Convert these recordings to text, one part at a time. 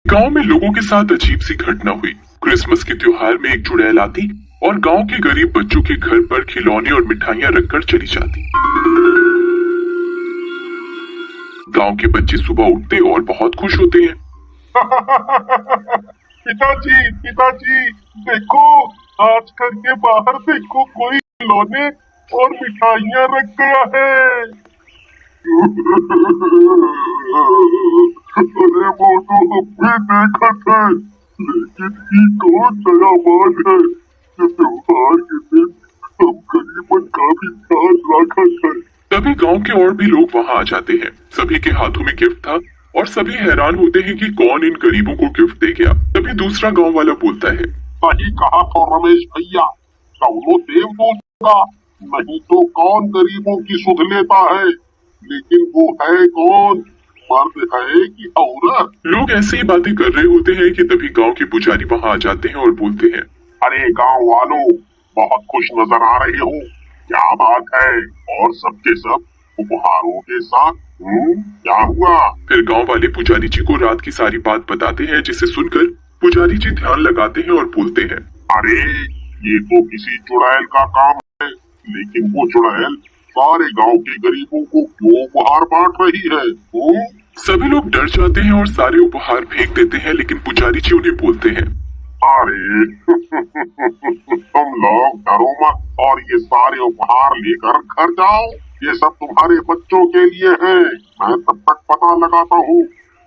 गांव में लोगों के साथ अजीब सी घटना हुई। क्रिसमस के त्योहार में एक चुड़ैल आती और गांव के गरीब बच्चों के घर पर खिलौने और मिठाइयां रखकर चली जाती। गांव के बच्चे सुबह उठते और बहुत खुश होते हैं। पिताजी पिताजी देखो, आज घर के बाहर देखो, कोई खिलौने और मिठाइयां रख गया है। अरे वो तो हम भी देखा था, लेकिन ये कौन दयावान है जो त्योहार के दिन हम गरीबन का भी ख्याल रखा है। तभी गांव के और भी लोग वहां आ जाते हैं। सभी के हाथों में गिफ्ट था और सभी हैरान होते हैं कि कौन इन गरीबों को गिफ्ट दे गया। तभी दूसरा गांव वाला बोलता है, सही कहा तो रमेश भैया, कौनो देवदूत होगा, नहीं तो कौन गरीबों की सुध लेता है। लेकिन वो है कौन, मर्द है कि औरत? लोग ऐसे ही बातें कर रहे होते हैं कि तभी गांव के पुजारी वहां आ जाते हैं और बोलते हैं, अरे गांव वालों, बहुत खुश नजर आ रहे हो, क्या बात है? और सबके सब उपहारों के साथ क्या हुआ? फिर गांव वाले पुजारी जी को रात की सारी बात बताते हैं, जिसे सुनकर पुजारी जी ध्यान लगाते हैं और बोलते हैं, अरे ये तो किसी चुड़ैल का काम है, लेकिन वो चुड़ैल सारे गांव के गरीबों को क्यों उपहार बांट रही है? सभी लोग डर जाते हैं और सारे उपहार फेंक देते हैं, लेकिन पुजारी जी उन्हें बोलते हैं, अरे तुम लोग डरो मत और ये सारे उपहार लेकर घर जाओ, ये सब तुम्हारे बच्चों के लिए है। मैं तब तक पता लगाता हूँ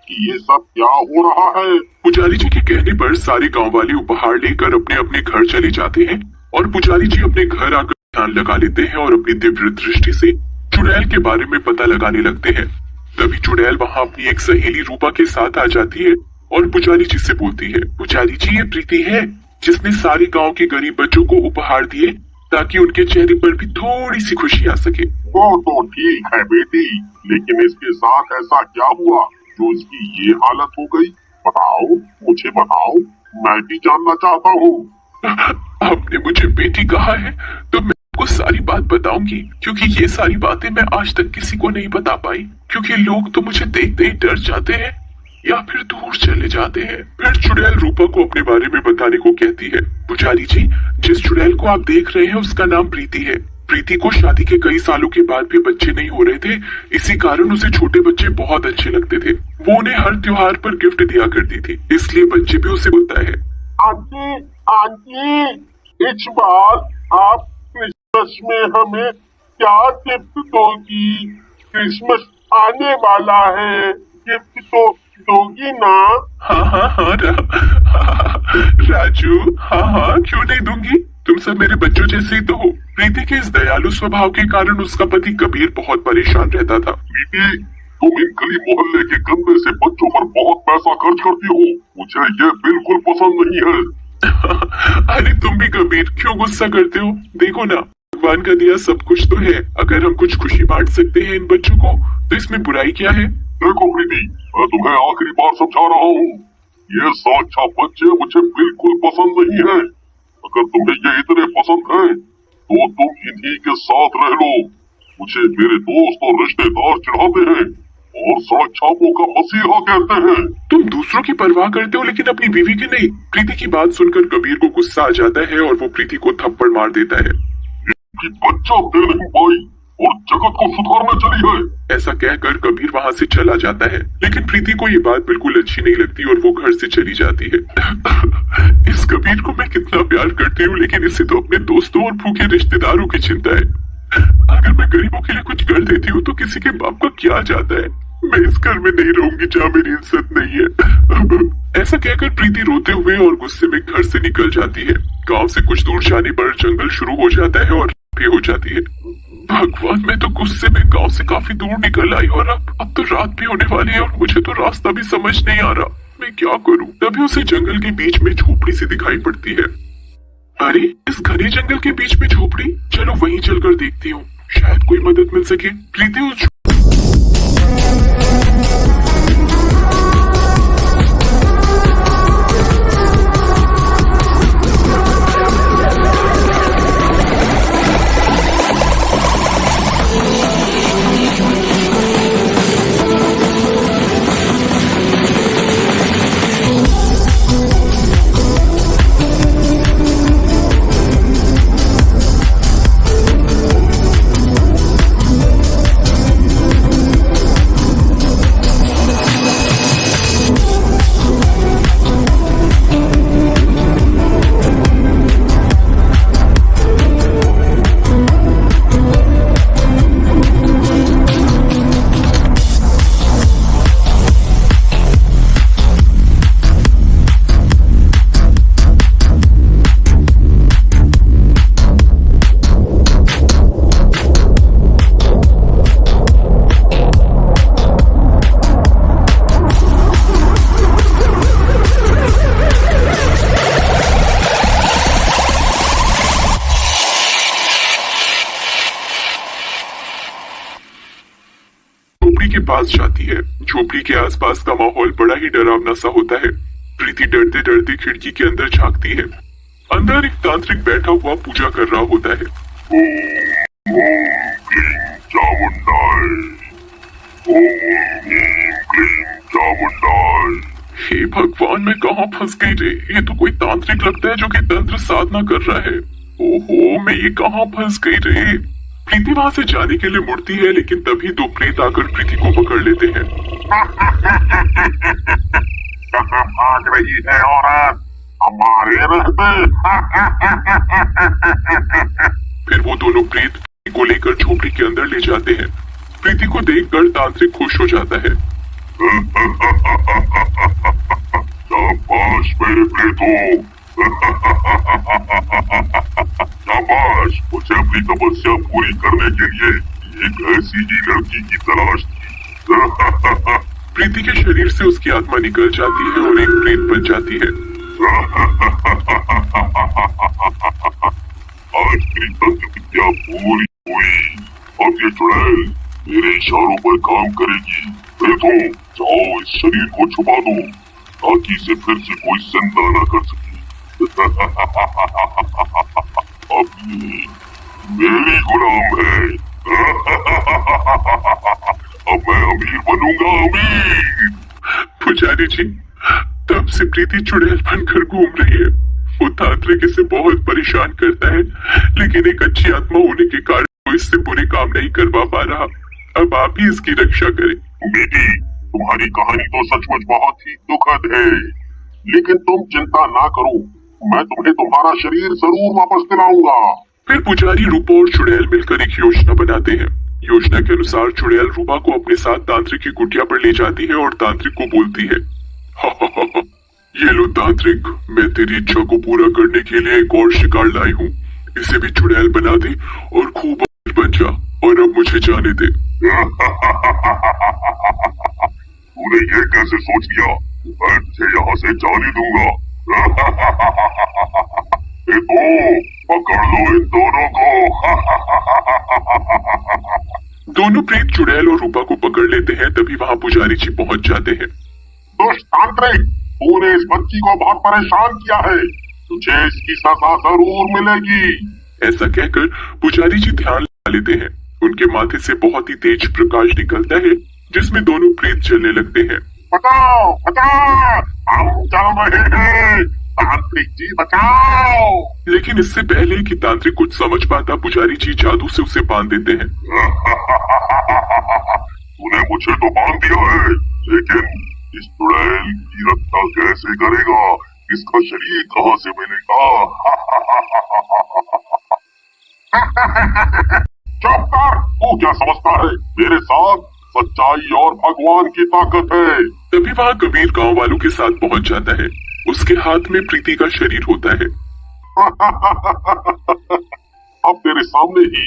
कि ये सब क्या हो रहा है। पुजारी जी के कहने पर सारे गांव वाले उपहार लेकर अपने अपने घर चले जाते हैं और पुजारी जी अपने घर आकर ध्यान लगा लेते हैं और अपनी दिव्य दृष्टि से चुड़ैल के बारे में पता लगाने लगते हैं। तभी चुड़ैल वहां अपनी एक सहेली रूपा के साथ आ जाती है और पुजारी जी से बोलती है, पुजारी जी ये प्रीति है जिसने सारे गांव के गरीब बच्चों को उपहार दिए ताकि उनके चेहरे पर भी थोड़ी सी खुशी आ सके। वो तो ठीक है बेटी, लेकिन इसके साथ ऐसा क्या हुआ जो इसकी ये हालत हो गई? बताओ, मुझे बताओ, मैं भी जानना चाहता हूँ। आपने मुझे बेटी कहा है तो मैं आपको सारी बात बताऊंगी, क्योंकि ये सारी बातें मैं आज तक किसी को नहीं बता पाई, क्योंकि लोग तो मुझे देखते ही डर जाते हैं या फिर दूर चले जाते हैं। फिर चुड़ैल रूपा को अपने बारे में बताने को कहती है, पुजारी जी जिस चुड़ैल को आप देख रहे हैं उसका नाम प्रीति है। प्रीति को शादी के कई सालों के बाद भी बच्चे नहीं हो रहे थे, इसी कारण उसे छोटे बच्चे बहुत अच्छे लगते थे। वो उन्हें हर त्योहार पर गिफ्ट दिया करती थी, इसलिए बच्चे भी उसे बोलता है, आंटी आंटी, इस बार आप क्रिसमस में हमें क्या गिफ्ट दोगी? क्रिसमस आने वाला है, गिफ्ट तो दोगी ना? हाँ राजू, हाँ क्यों नहीं दूंगी, तुम सब मेरे बच्चों जैसे ही तो हो। प्रीति के इस दयालु स्वभाव के कारण उसका पति कबीर बहुत परेशान रहता था। प्रीति, तुम इन गली मोहल्ले के गंदे से बच्चों पर बहुत पैसा खर्च करती हो, मुझे ये बिल्कुल पसंद नहीं है। अरे तुम भी कबीर क्यों गुस्सा करते हो? देखो ना, भगवान का दिया सब कुछ तो है, अगर हम कुछ खुशी बांट सकते हैं इन बच्चों को तो इसमें बुराई क्या है? देखो प्रीति, मैं तुम्हें आखिरी बार समझा रहा हूँ, ये साक्षात बच्चे मुझे बिल्कुल पसंद नहीं है। अगर तुम्हें ये इतने पसंद हैं, तो तुम इन्हीं के साथ रह लो। मुझे मेरे दोस्त और रिश्तेदार चिढ़ाते हैं और सड़क छापों का मसीहा कहते हैं। तुम दूसरों की परवाह करते हो लेकिन अपनी बीवी की नहीं। प्रीति की बात सुनकर कबीर को गुस्सा आ जाता है और वो प्रीति को थप्पड़ मार देता है। बच्चा दे नहीं पाई और जगत को सुधारना चली है। ऐसा कहकर कबीर वहाँ से चला जाता है, लेकिन प्रीति को ये बात बिल्कुल अच्छी नहीं लगती और वो घर से चली जाती है। इस कबीर को मैं कितना प्यार करती हूँ, लेकिन इसे तो अपने दोस्तों और भूखे रिश्तेदारों की चिंता है। अगर मैं गरीबों के लिए कुछ कर देती हूँ तो किसी के बाप का क्या जाता है। मैं इस घर में नहीं रहूंगी जहाँ मेरी इज्जत नहीं है। ऐसा कहकर प्रीति रोते हुए और गुस्से में घर से निकल जाती है। गांव से कुछ दूर जाने पर जंगल शुरू हो जाता है और भी हो जाती है। भगवान, मैं तो गुस्से में गांव से काफी दूर निकल आई और अब तो रात भी होने वाली है और मुझे तो रास्ता भी समझ नहीं आ रहा, मैं क्या करूं? तभी उसे जंगल के बीच में झोपड़ी सी दिखाई पड़ती है। अरे इस घने जंगल के बीच में झोपड़ी, चलो वहीं चलकर देखती हूँ, शायद कोई मदद मिल सके। प्रीति उस पास जाती है। झोपड़ी के आसपास का माहौल बड़ा ही डरावना सा होता है। प्रीति डरते डरते खिड़की के अंदर झांकती है। अंदर एक तांत्रिक बैठा हुआ पूजा कर रहा होता है। हे भगवान, मैं कहाँ फंस गई रे। ये तो कोई तांत्रिक लगता है जो कि तंत्र साधना कर रहा है। ओहो, मैं ये कहाँ फंस गई रे। प्रीति वहां से जाने के लिए मुड़ती है, लेकिन तभी दो प्रेत आकर प्रीति को पकड़ लेते हैं। कहाँ भाग रही है औरत, हमारे रहते। फिर वो दोनों प्रेत प्रीति को लेकर झोपड़ी के अंदर ले जाते हैं। प्रीति को देखकर तांत्रिक खुश हो जाता है। शाबाश मेरे प्रेतों, शाबाश। मुझे अपनी तपस्या पूरी करने के लिए एक ऐसी ही लड़की की तलाश थी। प्रीति के शरीर से उसकी आत्मा निकल जाती है और एक प्रेत बन जाती है। आज मेरी तंत्र विद्या पूरी हुई। अब ये चुड़ैल मेरे इशारों पर काम करेगी। प्रेतों, जाओ इस शरीर को छुपा दो ताकि इसे फिर से कोई जिंदा न कर सके। अब ये मेरी गुलाम है। अब मैं अमीर बनूंगा, अमीर। पुजारी जी, तब से प्रीति चुड़ैल बनकर घूम रही है। वो तांत्रिक इसे बहुत परेशान करता है, लेकिन एक अच्छी आत्मा होने के कारण वो इससे बुरे काम नहीं करवा पा रहा। अब आप ही इसकी रक्षा करें। बेटी, तुम्हारी कहानी तो सचमुच बहुत ही दुखद है, लेकिन तुम चिंता ना करो, मैं तुम्हें तुम्हारा शरीर जरूर वापस दिलाऊंगा। फिर पुजारी रूपा और चुड़ैल मिलकर एक योजना बनाते हैं। योजना के अनुसार चुड़ैल रूपा को अपने साथ तांत्रिक की कुटिया पर ले जाती है और तांत्रिक को बोलती है, ये लो तांत्रिक, मैं तेरी इच्छा को पूरा करने के लिए एक और शिकार लाई हूँ। इसे भी चुड़ैल बना दे और खूब अमीर बन जा, और अब मुझे जाने दे। तूने ये कैसे सोच लिया? मैं तुझे यहाँ से जाने दूंगा। पकड़ लो इन दोनों को। दोनों प्रेत चुड़ैल और रूपा को पकड़ लेते हैं। तभी वहाँ पुजारी जी पहुँच जाते हैं। दुष्ट तांत्रिक, तूने इस बच्ची को बहुत परेशान किया है, तुझे इसकी सजा जरूर मिलेगी। ऐसा कहकर पुजारी जी ध्यान लगा लेते हैं। उनके माथे से बहुत ही तेज प्रकाश निकलता है, जिसमें दोनों प्रेत जलने लगते हैं। बचाओ, बचाओ, हम चल रहे हैं, तांत्रिक जी बचाओ। लेकिन इससे पहले कि तांत्रिक कुछ समझ पाता, पुजारी जी जादू से उसे बांध देते हैं। तूने मुझे तो बांध दिया है, लेकिन इस चुड़ैल की रक्षा कैसे करेगा? इसका शरीर कहाँ से मिलेगा? चुप कर, तू क्या समझता है? मेरे साथ सच्चाई और भगवान की ताकत है। तभी वहाँ कबीर गांव वालों के साथ पहुँच जाता है। उसके हाथ में प्रीति का शरीर होता है। अब तेरे सामने ही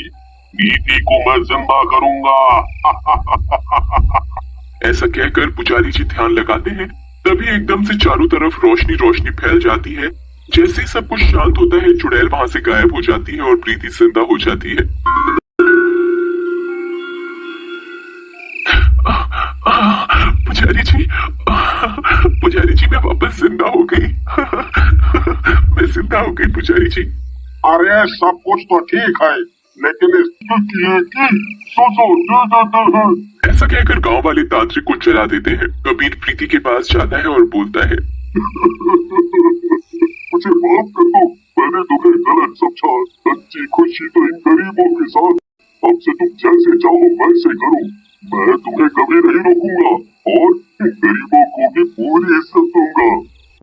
प्रीति को मैं जिंदा करूंगा। ऐसा कहकर पुजारी जी ध्यान लगाते हैं। तभी एकदम से चारों तरफ रोशनी रोशनी फैल जाती है। जैसे ही सब कुछ शांत होता है, चुड़ैल वहां से गायब हो जाती है और प्रीति जिंदा हो जाती है। पुजारी जी, मैं वापस जिंदा हो गई। मैं जिंदा हो गई पुजारी जी। अरे सब कुछ तो ठीक है, लेकिन ऐसा कहकर गांव वाले तांत्रिक को जला देते हैं। कबीर प्रीति के पास जाता है और बोलता है, मुझे माफ कर दो, मैंने तुम्हें गलत समझा। सच्ची खुशी तो इन गरीबों के साथ। अब से तुम जैसे चाहो वैसे करो, मैं तुम्हें कभी नहीं रोकूंगा।